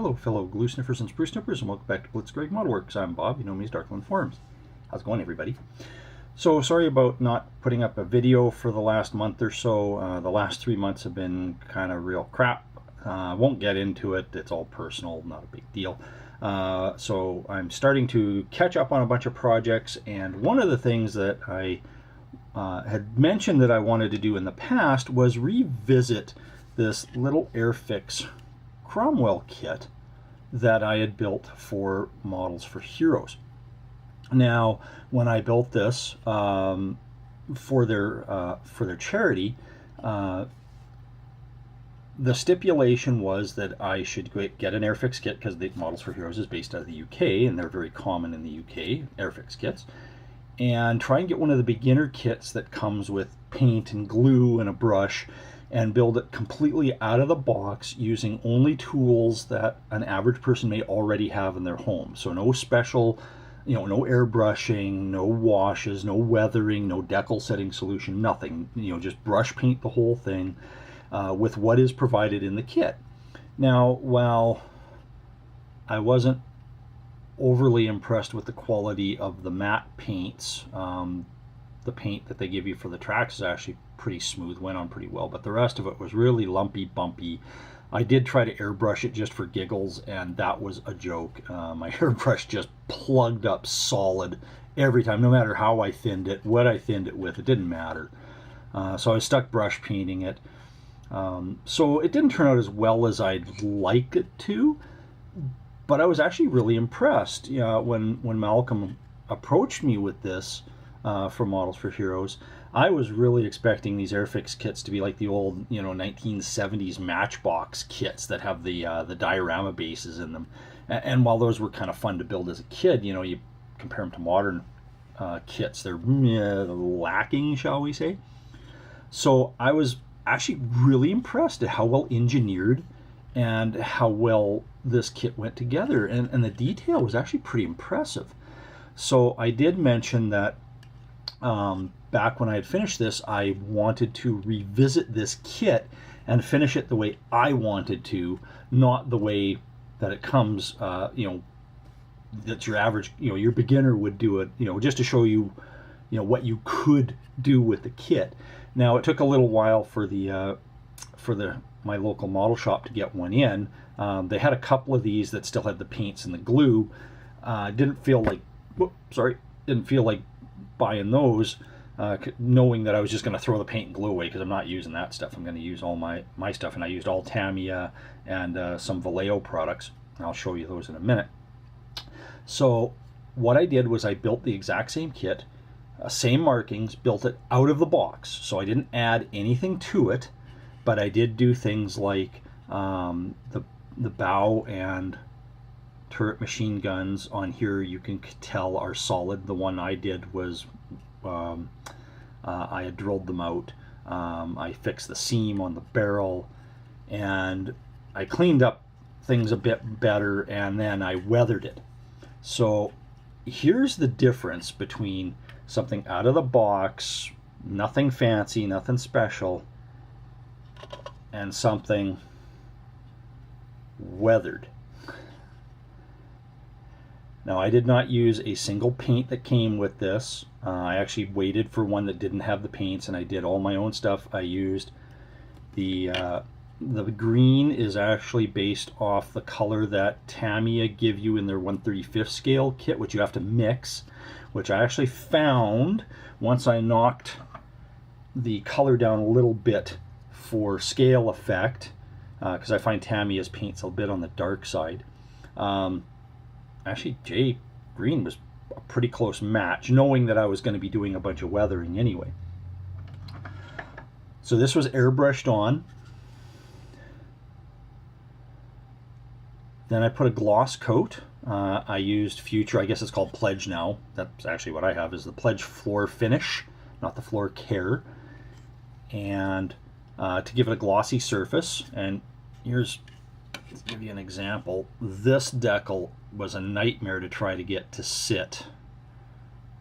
Hello fellow glue sniffers and spruce snippers, and welcome back to Blitzkrieg Model Works. I'm Bob, you know me as Darkland Forums. How's it going, everybody? So sorry about not putting up a video for the last month or so. The last 3 months have been kind of real crap. Won't get into it, it's all personal, not a big deal. So I'm starting to catch up on a bunch of projects, and one of the things that I had mentioned that I wanted to do in the past was revisit this little Airfix Cromwell kit that I had built for Models for Heroes. Now, when I built this for their charity, the stipulation was that I should get an Airfix kit, because the Models for Heroes is based out of the UK, and they're very common in the UK, Airfix kits, and try and get one of the beginner kits that comes with paint and glue and a brush, and build it completely out of the box using only tools that an average person may already have in their home. So no special, no airbrushing, no washes, no weathering, no decal setting solution, nothing. Just brush paint the whole thing with what is provided in the kit. Now, while I wasn't overly impressed with the quality of the matte paints, the paint that they give you for the tracks is actually pretty smooth, went on pretty well, but the rest of it was really lumpy, bumpy. I did try to airbrush it just for giggles, and that was a joke. My airbrush just plugged up solid every time, no matter how I thinned it, what I thinned it with, it didn't matter. So I was stuck brush painting it. So it didn't turn out as well as I'd like it to, but I was actually really impressed. When Malcolm approached me with this for Models for Heroes, I was really expecting these Airfix kits to be like the old 1970s Matchbox kits that have the diorama bases in them. And while those were kind of fun to build as a kid, you compare them to modern kits, they're lacking, shall we say. So I was actually really impressed at how well engineered and how well this kit went together, and the detail was actually pretty impressive. So I did mention that back when I had finished this, I wanted to revisit this kit and finish it the way I wanted to, not the way that it comes, that your average, your beginner would do it, just to show you, what you could do with the kit. Now, it took a little while for my local model shop to get one in. They had a couple of these that still had the paints and the glue. Didn't feel like buying those, knowing that I was just going to throw the paint and glue away, because I'm not using that stuff. I'm going to use all my stuff, and I used all Tamiya and some Vallejo products. I'll show you those in a minute. So what I did was I built the exact same kit, same markings, built it out of the box. So I didn't add anything to it, but I did do things like the bow and turret machine guns on here, you can tell, are solid. The one I did was I had drilled them out. I fixed the seam on the barrel, and I cleaned up things a bit better, and then I weathered it. So here's the difference between something out of the box, nothing fancy, nothing special, and something weathered. Now, I did not use a single paint that came with this. I actually waited for one that didn't have the paints, and I did all my own stuff. I used the green is actually based off the color that Tamiya give you in their 1/35th scale kit, which you have to mix, which I actually found once I knocked the color down a little bit for scale effect, because I find Tamiya's paints a bit on the dark side. Actually, Jay Green was a pretty close match, knowing that I was going to be doing a bunch of weathering anyway. So this was airbrushed on. Then I put a gloss coat. I used Future, I guess it's called Pledge now. That's actually what I have, is the Pledge Floor Finish, not the Floor Care. And to give it a glossy surface, and here's, to give you an example, this decal was a nightmare to try to get to sit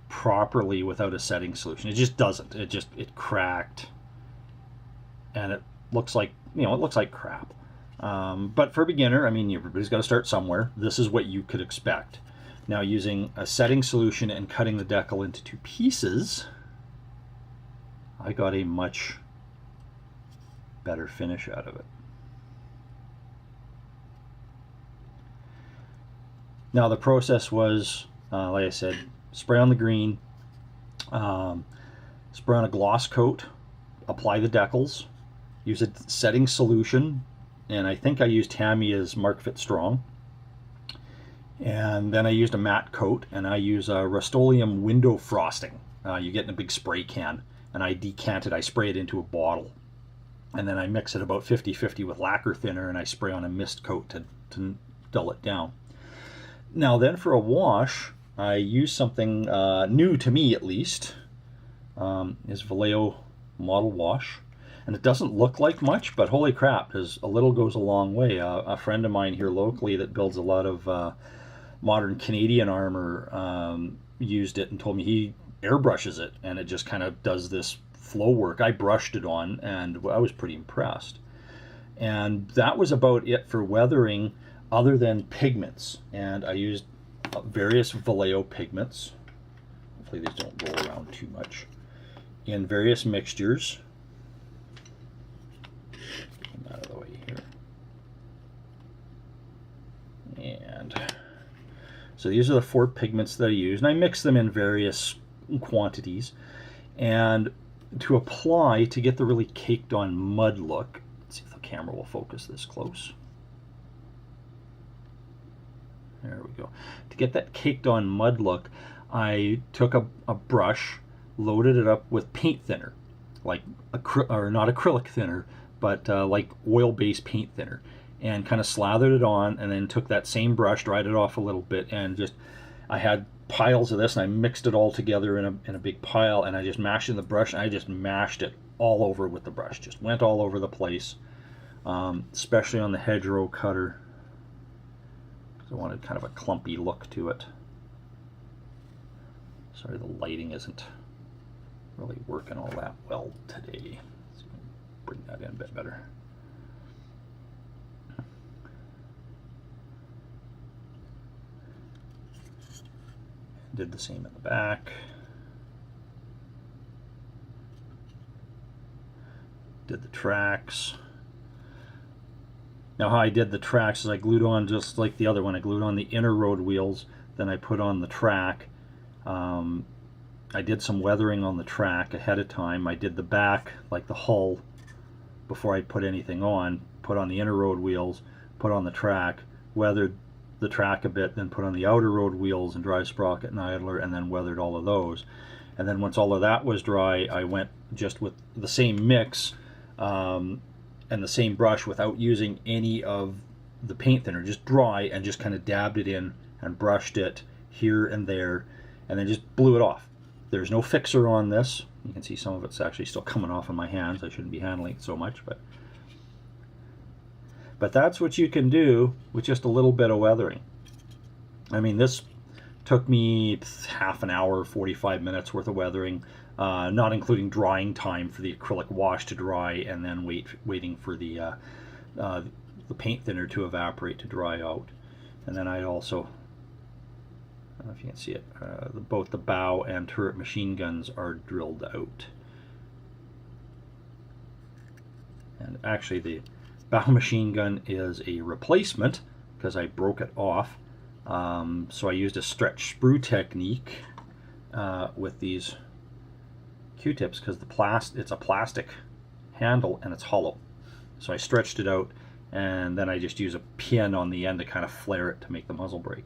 properly without a setting solution. It just doesn't. It cracked, and it looks like, it looks like crap. But for a beginner, I mean, everybody's got to start somewhere. This is what you could expect. Now, using a setting solution and cutting the decal into 2 pieces, I got a much better finish out of it. Now, the process was, like I said, spray on the green, spray on a gloss coat, apply the decals, use a setting solution, and I think I used Tamiya's Mark Fit Strong. And then I used a matte coat, and I use a Rust-Oleum window frosting. You get in a big spray can, and I decant it, I spray it into a bottle. And then I mix it about 50-50 with lacquer thinner, and I spray on a mist coat to dull it down. Now then, for a wash, I use something new to me at least, is Vallejo Model Wash. And it doesn't look like much, but holy crap, a little goes a long way. A friend of mine here locally that builds a lot of modern Canadian armor used it and told me he airbrushes it, and it just kind of does this flow work. I brushed it on, and I was pretty impressed. And that was about it for weathering, other than pigments. And I used various Vallejo pigments. Hopefully these don't roll around too much. In various mixtures. Get them out of the way here. And so these are the 4 pigments that I use, and I mix them in various quantities. And to apply, to get the really caked on mud look, let's see if the camera will focus this close. There we go. To get that caked on mud look, I took a brush, loaded it up with paint thinner, like or not acrylic thinner, but like oil-based paint thinner, and kind of slathered it on, and then took that same brush, dried it off a little bit, and just, I had piles of this, and I mixed it all together in a big pile, and I just mashed it in the brush, and I just mashed it all over with the brush. Just went all over the place, especially on the hedgerow cutter. I wanted kind of a clumpy look to it. Sorry, the lighting isn't really working all that well today. Let's bring that in a bit better. Did the same in the back. Did the tracks. Now how I did the tracks is I glued on, just like the other one, I glued on the inner road wheels, then I put on the track. I did some weathering on the track ahead of time. I did the back, like the hull, before I put anything on, put on the inner road wheels, put on the track, weathered the track a bit, then put on the outer road wheels and drive sprocket and idler, and then weathered all of those. And then once all of that was dry, I went just with the same mix and the same brush without using any of the paint thinner, just dry, and just kind of dabbed it in and brushed it here and there, and then just blew it off. There's no fixer on this. You can see some of it's actually still coming off in my hands. I shouldn't be handling it so much, but that's what you can do with just a little bit of weathering. I mean, this took me half an hour, 45 minutes worth of weathering, not including drying time for the acrylic wash to dry, and then waiting for the paint thinner to evaporate to dry out. And then I also, I don't know if you can see it, both the bow and turret machine guns are drilled out. And actually the bow machine gun is a replacement because I broke it off. So I used a stretch sprue technique with these Q-tips, because it's a plastic handle and it's hollow. So I stretched it out, and then I just use a pin on the end to kind of flare it to make the muzzle break.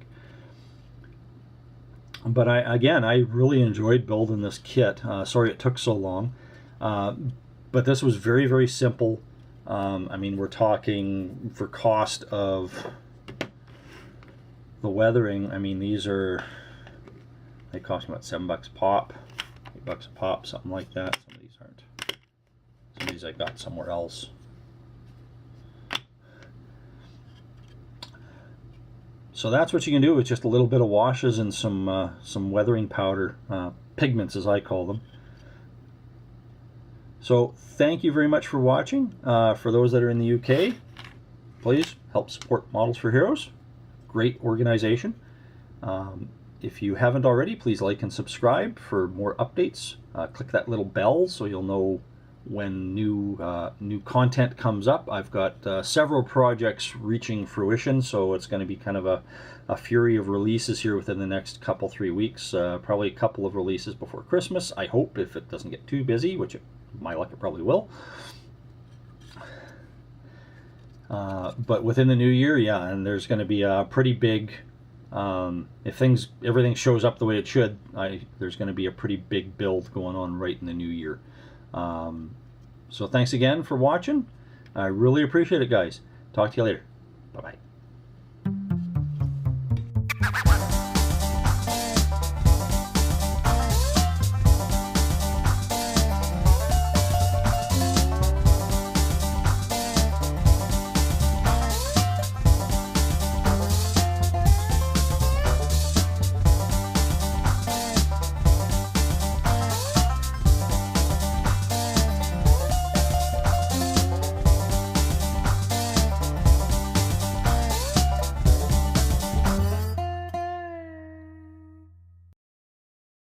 But I really enjoyed building this kit. Sorry it took so long, but this was very, very simple. I mean, we're talking for cost of the weathering. I mean, they cost me about $7 a pop, $8 a pop, something like that. Some of these aren't. Some of these I got somewhere else. So that's what you can do with just a little bit of washes and some weathering powder, pigments as I call them. So thank you very much for watching. For those that are in the UK, please help support Models for Heroes. Great organization. If you haven't already, please like and subscribe for more updates. Click that little bell so you'll know when new content comes up. I've got several projects reaching fruition, so it's going to be kind of a fury of releases here within the next 3 weeks. Probably a couple of releases before Christmas, I hope, if it doesn't get too busy, which my luck it probably will. But within the new year, yeah, and there's going to be a pretty big, if everything shows up the way it should, there's going to be a pretty big build going on right in the new year. So thanks again for watching. I really appreciate it, guys. Talk to you later. Bye-bye.